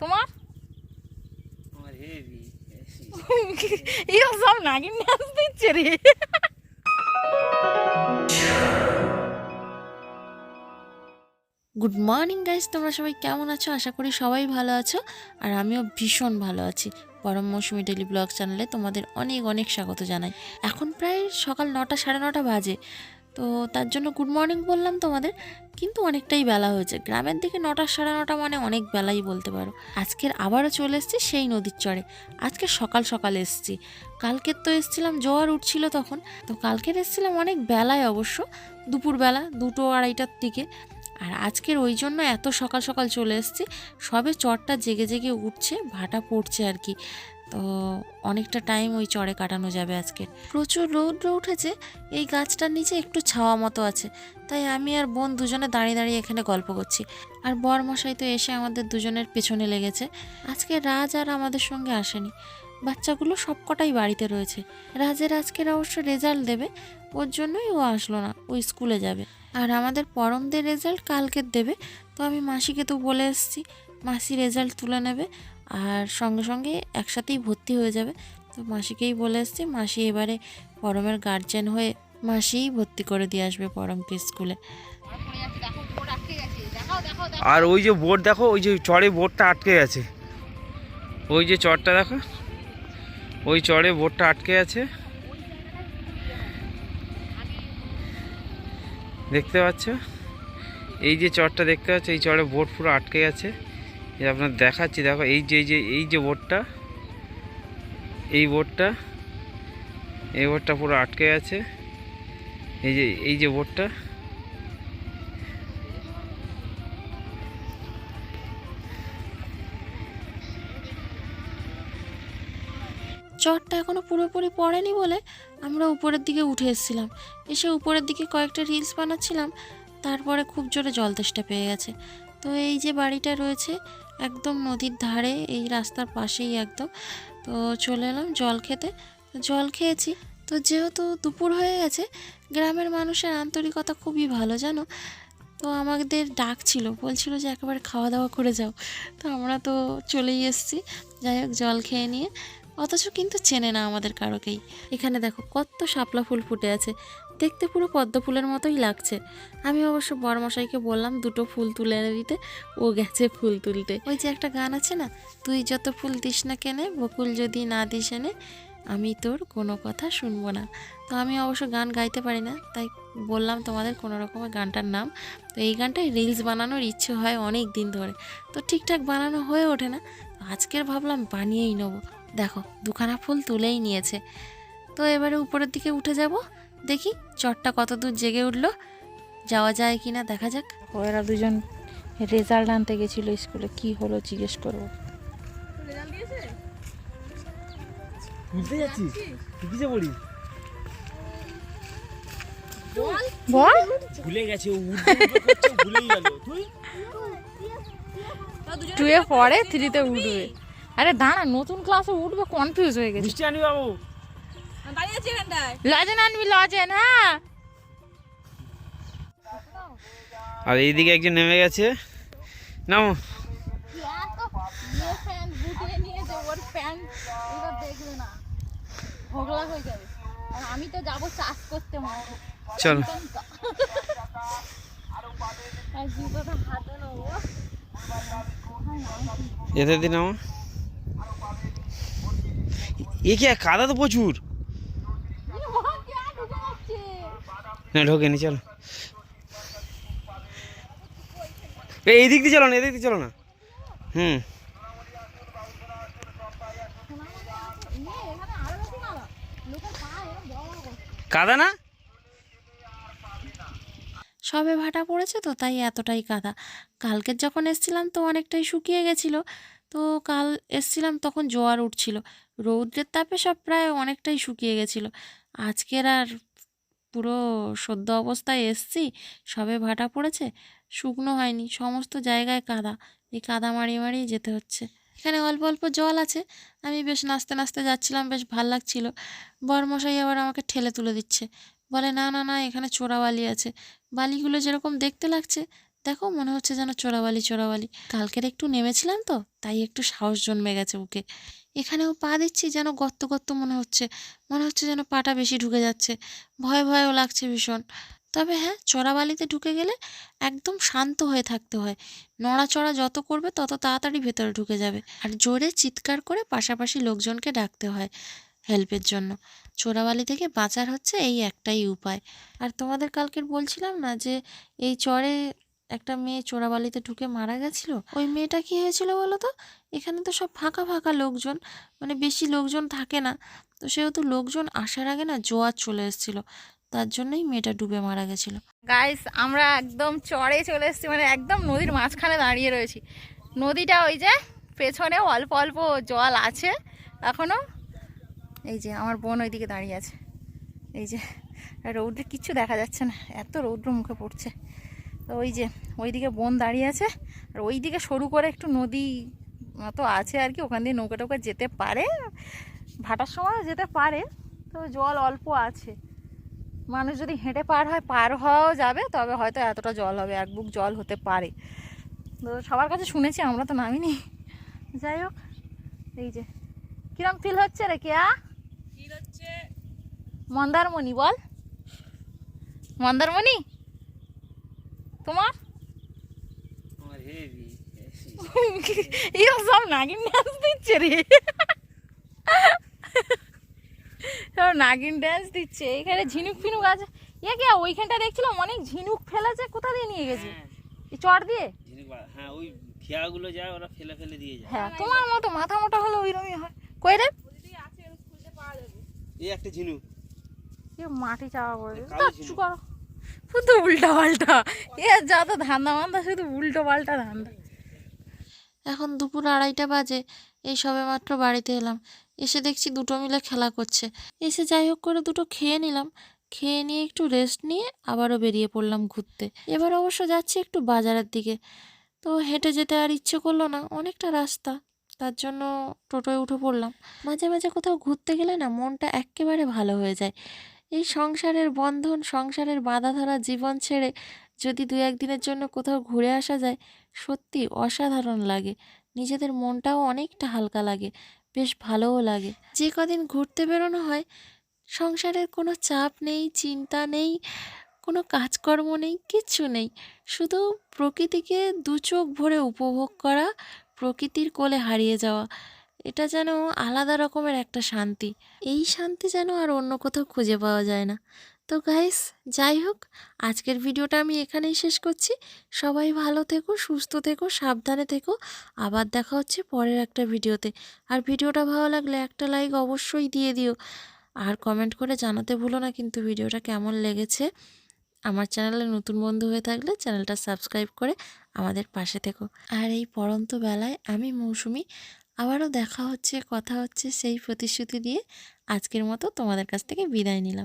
তোমার আমার হেভি এরা সব নাগিন নাচ দিচ্ছে রে। গুড মর্নিং গাইস, তোমরা সবাই কেমন আছো? আশা করি সবাই ভালো আছো, আর আমিও ভীষণ ভালো আছি। পরম মৌসুমী ডেলি ব্লগ চ্যানেলে তোমাদের অনেক অনেক স্বাগত জানাই। এখন প্রায় সকাল 9টা 9:30 বাজে, তো তার জন্য গুড মর্নিং বললাম তোমাদের, কিন্তু অনেকটাই বেলা হয়েছে। গ্রামের দিকে 9টা 9:30 মানে অনেক বেলাই বলতে পারো। আজকের আবারও চলে এসেছি সেই নদীর চরে। আজকে সকাল সকাল এসেছি। কালকের তো এসেছিলাম জোয়ার উঠছিল তখন, তো কালকের এসেছিলাম অনেক বেলায়, অবশ্য দুপুরবেলা 2টো 2:30টার দিকে। আর আজকের ওই জন্য এত সকাল সকাল চলে এসেছি। সবে চরটা জেগে জেগে উঠছে, ভাটা পড়ছে আর কি। তো অনেকটা টাইম ওই চরে কাটানো যাবে আজকে। প্রচুর রৌদ্র উঠেছে, এই গাছটার নিচে একটু ছাওয়া মতো আছে, তাই আমি আর বোন দুজনে দাঁড়িয়ে দাঁড়িয়ে এখানে গল্প করছি। আর বরমশাই তো এসে আমাদের দুজনের পেছনে লেগেছে। আজকে রাজ আর আমাদের সঙ্গে আসেনি, বাচ্চাগুলো সবকটাই বাড়িতে রয়েছে। রাজের আজকের অবশ্য রেজাল্ট দেবে, ওর জন্যই ও আসলো না, ও স্কুলে যাবে। আর আমাদের পরমদের রেজাল্ট কালকের দেবে, তো আমি মাসিকে তো বলে এসেছি, মাসি রেজাল্ট তুলে নেবে আর সঙ্গে সঙ্গে একসাথেই ভর্তি হয়ে যাবে। তো মাসিকেই বলে এসেছি, মাসি এবারে পরমের গার্জেন হয়ে মাসিই ভর্তি করে দিয়ে আসবে পরমকে স্কুলে। আর ওই যে বোট দেখো, ওই যে চরে বোটটা আটকে গেছে। ওই যে চরটা দেখো, ওই চরে বোটটা আটকে আছে, দেখতে পাচ্ছ? এই যে চরটা দেখতে পাচ্ছ, এই চরে বোট পুরো আটকে গেছে। এই আপনার দেখাচ্ছি, দেখো এই যে বোটটা, এই বোটটা পুরো আটকে গেছে। এই যে বোটটা, চটটা এখনও পুরোপুরি পড়েনি বলে আমরা উপরের দিকে উঠে এসেছিলাম। এসে উপরের দিকে কয়েকটা রিলস বানাচ্ছিলাম, তারপরে খুব জোরে জল তেষ্টা পেয়ে গেছে। তো এই যে বাড়িটা রয়েছে একদম নদীর ধারে, এই রাস্তার পাশেই একদম। তো চলে এলাম জল খেতে, জল খেয়েছি। তো যেহেতু দুপুর হয়ে গেছে, গ্রামের মানুষের আন্তরিকতা খুবই ভালো জানো। তো আমাদের ডাকছিল, বলছিল যে একেবারে খাওয়া দাওয়া করে যাও। তো আমরা তো চলেই এসেছি, যাই হোক জল খেয়ে নিয়ে। অথচ কিন্তু চেনে না আমাদের কারোকেই। এখানে দেখো কত শাপলা ফুল ফুটে আছে, দেখতে পুরো পদ্ম ফুলের মতোই লাগছে। আমি অবশ্য বড়মশাইকে বললাম 2টো ফুল তুলে এনে দিতে, ও গেছে ফুল তুলতে। ওই যে একটা গান আছে না, তুই যত ফুল দিস না কেনে, বকুল যদি না দিস এনে, আমি তোর কোনো কথা শুনবো না। তো আমি অবশ্য গান গাইতে পারি না, তাই বললাম তোমাদের কোনো রকমের গানটার নাম। তো এই গানটাই রিলস বানানোর ইচ্ছে হয় অনেক দিন ধরে, তো ঠিকঠাক বানানো হয়ে ওঠে না। আজকের ভাবলাম বানিয়েই নেবো। দেখো 2খানা ফুল তুলেই নিয়েছে। তো এবারে উপরের দিকে উঠে যাব, দেখি চটটা কত দূর জেগে উঠলো, যাওয়া যায় কি না দেখা যাক। ওরা দুজন রেজাল্ট আনতে গেছিল স্কুলে, কি হলো জিজ্ঞেস করবো। বুঝতে যাচ্ছিস তুই কিসে পড়িস? বল ভুলে গেছে, ও ভুলেই গেল। তুই 2 এ পড়ে 3 তে উঠবে। আরে দাঁড়া, নতুন ক্লাসে উঠবে, কনফিউজ হয়ে গেছে। মিষ্টি আনবি বাবু? লজেন আনবি, লজেন। হ্যাঁ, আর এইদিকে একজন নেমে গেছে, নাও। আমি তো যাবো চাষ করতে, চলো এতে দিন নাও। এ কি কাদা তো প্রচুর, না ঢোকেনি। চলো এই দিক দিয়ে চলো না, এদিক দিয়ে চলো না। হুম, কাদা না? সবে ভাটা পড়েছে তো তাই এতটাই কাদা। কালকের যখন এসছিলাম তো অনেকটাই শুকিয়ে গেছিলো। তো কাল এসছিলাম তখন জোয়ার উঠছিল, রৌদ্রের তাপে সব প্রায় অনেকটাই শুকিয়ে গেছিলো। আজকের আর পুরো সদ্য অবস্থায় এসছি, সবে ভাটা পড়েছে, শুকনো হয়নি, সমস্ত জায়গায় কাদা। এই কাদা মারিয়ে মারিয়ে যেতে হচ্ছে। এখানে অল্প অল্প জল আছে, আমি বেশ নাচতে নাচতে যাচ্ছিলাম, বেশ ভাল লাগছিল। বরমশাই আবার আমাকে ঠেলে তুলে দিচ্ছে, বলে না না না, এখানে চোরা বালি আছে। বালিগুলো যেরকম দেখতে লাগছে দেখো মনে হচ্ছে যেন চোরাবালি চোরাবালি। কালকের একটু নেমেছিলাম তো, তাই একটু সাহস জন্মে গেছে বুকে। এখানেও পা দিচ্ছি যেন গর্ত গর্ত মনে হচ্ছে, মনে হচ্ছে যেন পাটা বেশি ঢুকে যাচ্ছে, ভয় ভয়ও লাগছে ভীষণ। তবে হ্যাঁ, চোরাবালিতে ঢুকে গেলে একদম শান্ত হয়ে থাকতে হয়। নড়াচড়া যত করবে তত তাড়াতাড়ি ভেতরে ঢুকে যাবে, আর জোরে চিৎকার করে পাশাপাশি লোকজনকে ডাকতে হয় হেল্পের জন্য। চোরাবালি থেকে বাঁচার হচ্ছে এই একটাই উপায়। আর তোমাদের কালকের বলছিলাম না যে এই চরে একটা মেয়ে চোরাবালিতে ঢুকে মারা গেছিল? ওই মেয়েটা কি হয়েছিল বলো তো? এখানে তো সব ফাঁকা ফাঁকা লোকজন, মানে বেশি লোকজন থাকে না, তো সেহেতু লোকজন আসার আগে না জোয়ার চলে এসেছিল, তার জন্যই মেয়েটা ডুবে মারা গেছিল। গাইস আমরা একদম চড়ে চলে এসেছি, মানে একদম নদীর মাঝখানে দাঁড়িয়ে রয়েছি। নদীটা ওই যে পেছনে অল্প অল্প জল আছে এখনো। এই যে আমার বোন ওইদিকে দাঁড়িয়ে আছে, এই যে রৌদ্রে কিচ্ছু দেখা যাচ্ছে না, এত রৌদ্র মুখে পড়ছে। তো ওই যে ওইদিকে বোন দাঁড়িয়ে আছে, আর ওইদিকে সরু করে একটু নদী মতো আছে আর কি, ওখান দিয়ে নৌকা টৌকা যেতে পারে, ভাটার সময় যেতে পারে। তো জল অল্প আছে, মানুষ যদি হেঁটে পার হয় পার হওয়াও যাবে, তবে হয়তো এতটা জল হবে, এক বুক জল হতে পারে। তো সবার কাছে শুনেছি, আমরা তো নামিনি। যাই হোক, এই যে কিরম ফিল হচ্ছে রে কেয়া? মন্দারমণি বল, মন্দারমণি তোমার? এরকম সব নাগিন ডান্স দিচ্ছে রে, সব নাগিন ডান্স দিচ্ছে। এখানে ঝিনুক ফিনুক আছে। এ কে ওইখানটা দেখছিলাম অনেক ঝিনুক ফেলেছে, কোথা দিয়ে নিয়ে গেছে? এই চট দিয়ে? হ্যাঁ, ওই খেয়াগুলো যায়, ওরা ফেলে ফেলে দিয়ে যায়। হ্যাঁ, তোমার মতো মাথা মোটা হলে ওইরকমই হয়। কই রে? এই একটা ঝিনুক, এ মাটি চাপা পড়ে কালো গেছে। ঝিনুক। করো শুধু উল্টা পাল্টা, এ যা তো ধান্দা মান্দা, শুধু উল্টো পাল্টা ধান্দা। এখন দুপুর 2:30 বাজে, এই সবেমাত্র বাড়িতে এলাম, এসে দেখছি দুটো মিলে খেলা করছে। এসে যাই হোক করে দুটো খেয়ে নিলাম, খেয়ে নিয়ে একটু রেস্ট নিয়ে আবারও বেরিয়ে পড়লাম ঘুরতে। এবার অবশ্য যাচ্ছি একটু বাজারের দিকে। তো হেঁটে যেতে আর ইচ্ছে করলো না, অনেকটা রাস্তা, তার জন্য টোটোয় উঠে পড়লাম। মাঝে মাঝে কোথাও ঘুরতে গেলে না মনটা এক্কেবারে ভালো হয়ে যায়। এই সংসারের বন্ধন, সংসারের বাঁধা ধরা জীবন ছেড়ে যদি 2-1 দিনের জন্য কোথাও ঘুরে আসা যায়, সত্যি অসাধারণ লাগে। নিজেদের মনটাও অনেকটা হালকা লাগে, বেশ ভালোও লাগে। যে কদিন ঘুরতে বেরোনো হয়, সংসারের কোনো চাপ নেই, চিন্তা নেই, কোনো কাজকর্ম নেই, কিচ্ছু নেই। শুধু প্রকৃতিকে দু চোখ ভরে উপভোগ করা, প্রকৃতির কোলে হারিয়ে যাওয়া, এটা যেন আলাদা রকমের একটা শান্তি। এই শান্তি যেন আর অন্য কোথাও খুঁজে পাওয়া যায় না। তো গাইস, যাই হোক, আজকের ভিডিওটা আমি এখানেই শেষ করছি। সবাই ভালো থেকো, সুস্থ থেকো, সাবধানে থেকো। আবার দেখা হচ্ছে পরের একটা ভিডিওতে। আর ভিডিওটা ভালো লাগলে একটা লাইক অবশ্যই দিয়ে দিও, আর কমেন্ট করে জানাতে ভুলো না কিন্তু ভিডিওটা কেমন লেগেছে। আমার চ্যানেলে নতুন বন্ধু হয়ে থাকলে চ্যানেলটা সাবস্ক্রাইব করে আমাদের পাশে থেকো। আর এই পড়ন্ত বেলায় আমি মৌসুমি, আবারও দেখা হচ্ছে, কথা হচ্ছে সেই প্রতিশ্রুতি দিয়ে আজকের মতো তোমাদের কাছ থেকে বিদায় নিলাম।